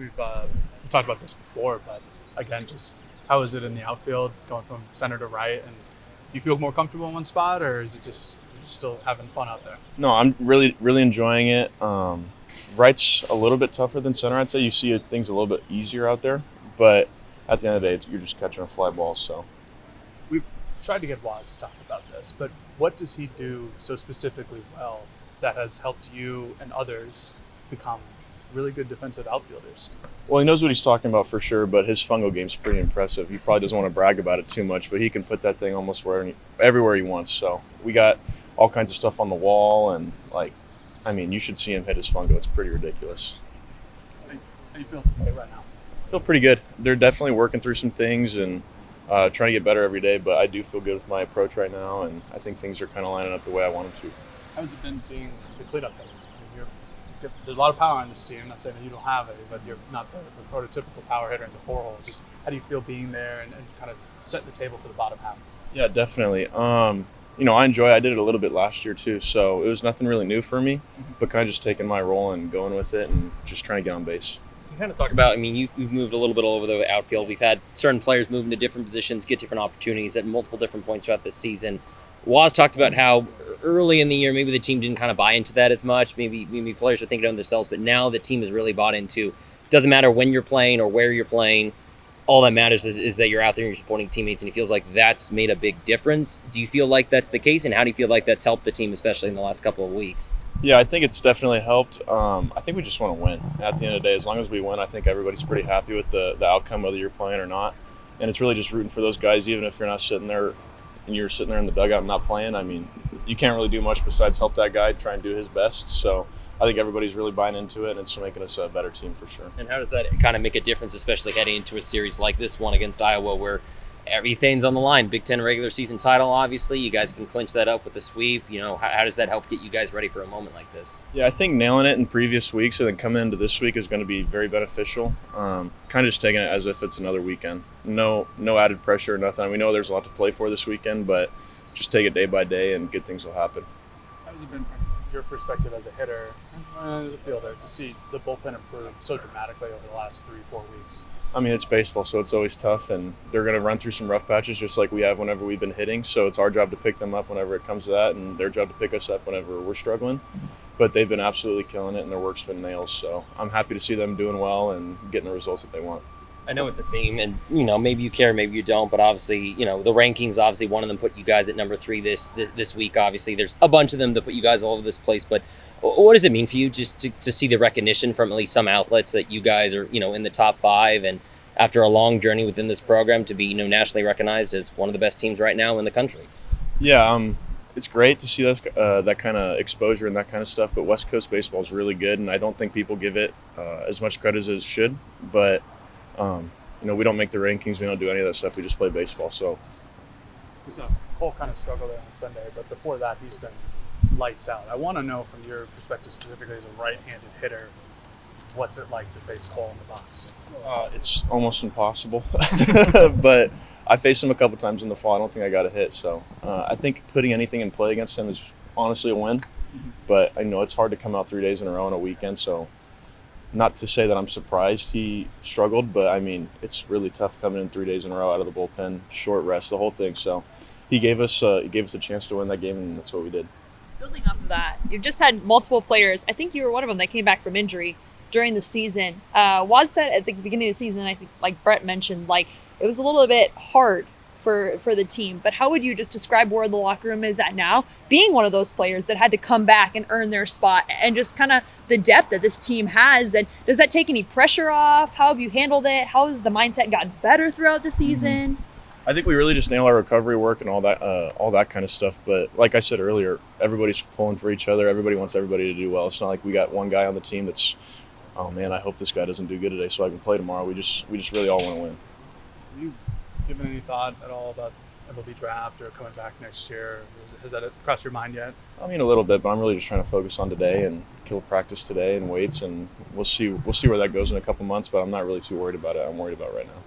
we've talked about this before, but again, just how is it in the outfield going from center to right? And do you feel more comfortable in one spot, or is it just you're still having fun out there? No, I'm really enjoying it. Right's a little bit tougher than center. I'd say you see things a little bit easier out there, but at the end of the day, you're just catching a fly ball. So We've tried to get Waz to talk about this, but what does he do so specifically well that has helped you and others become really good defensive outfielders? well, he knows what he's talking about for sure, but his fungo game's pretty impressive. He probably doesn't want to brag about it too much, but he can put that thing almost everywhere he wants. So we got all kinds of stuff on the wall, and you should see him hit his fungo. It's pretty ridiculous. How do you feel right now? I feel pretty good. They're definitely working through some things and trying to get better every day, but I do feel good with my approach right now, and I think things are kind of lining up the way I want them to. How's it been being the cleanup hitter? There's a lot of power on this team. I'm not saying that you don't have it, but you're not the prototypical power hitter in the four hole. Just how do you feel being there and kind of setting the table for the bottom half? Yeah, definitely. I did it a little bit last year too, so it was nothing really new for me, but kind of just taking my role and going with it and just trying to get on base. You kind of talk about, you've moved a little bit all over the outfield. We've had certain players move into different positions, get different opportunities at multiple different points throughout this season. Waz talked about how early in the year, maybe the team didn't kind of buy into that as much. Maybe players are thinking of themselves, but now the team is really bought into, doesn't matter when you're playing or where you're playing. All that matters is that you're out there and you're supporting teammates, and it feels like that's made a big difference. Do you feel like that's the case, and how do you feel like that's helped the team, especially in the last couple of weeks? Yeah, I think it's definitely helped. I think we just want to win. At the end of the day, as long as we win, I think everybody's pretty happy with the outcome, whether you're playing or not. And it's really just rooting for those guys, even if you're not sitting there and you're sitting there in the dugout and not playing. You can't really do much besides help that guy try and do his best. So I think everybody's really buying into it, and it's making us a better team for sure. And how does that kind of make a difference, especially heading into a series like this one against Iowa, where everything's on the line? Big Ten regular season title, obviously. You guys can clinch that up with the sweep. How does that help get you guys ready for a moment like this? Yeah, I think nailing it in previous weeks and then coming into this week is going to be very beneficial. Kind of just taking it as if it's another weekend. No added pressure or nothing. We know there's a lot to play for this weekend, but just take it day by day and good things will happen. How has it been from your perspective as a hitter and as a fielder to see the bullpen improve so dramatically over the last 3-4 weeks? It's baseball, so it's always tough, and they're going to run through some rough patches just like we have whenever we've been hitting. So it's our job to pick them up whenever it comes to that, and their job to pick us up whenever we're struggling. But they've been absolutely killing it, and their work's been nails. So I'm happy to see them doing well and getting the results that they want. I know it's a theme, and maybe you care, maybe you don't, but obviously, the rankings, obviously one of them put you guys at number 3 this week. Obviously, there's a bunch of them that put you guys all over this place, but what does it mean for you just to see the recognition from at least some outlets that you guys are, in the top 5, and after a long journey within this program to be, nationally recognized as one of the best teams right now in the country? Yeah, it's great to see that kind of exposure and that kind of stuff, but West Coast baseball is really good, and I don't think people give it as much credit as it should, but we don't make the rankings. We don't do any of that stuff. We just play baseball. So Cole kind of struggled there on Sunday, but before that, he's been lights out. I want to know from your perspective, specifically as a right-handed hitter, what's it like to face Cole in the box? It's almost impossible, but I faced him a couple times in the fall. I don't think I got a hit. So I think putting anything in play against him is honestly a win. But I know it's hard to come out 3 days in a row on a weekend. So not to say that I'm surprised he struggled, but it's really tough coming in 3 days in a row out of the bullpen, short rest, the whole thing. So he gave us a chance to win that game, and that's what we did. Building off of that, you've just had multiple players. I think you were one of them that came back from injury during the season. Waz said at the beginning of the season, I think, like Brett mentioned, it was a little bit hard for the team. But how would you just describe where the locker room is at now, being one of those players that had to come back and earn their spot, and just kind of the depth that this team has? And does that take any pressure off? How have you handled it? How has the mindset gotten better throughout the season? I think we really just nail our recovery work and all that kind of stuff. But like I said earlier, everybody's pulling for each other. Everybody wants everybody to do well. It's not like we got one guy on the team that's, oh man, I hope this guy doesn't do good today so I can play tomorrow. We just really all want to win. Have you given any thought at all about MLB draft or coming back next year? Has that crossed your mind yet? A little bit, but I'm really just trying to focus on today and kill practice today and weights, and we'll see where that goes in a couple months. But I'm not really too worried about it. I'm worried about right now.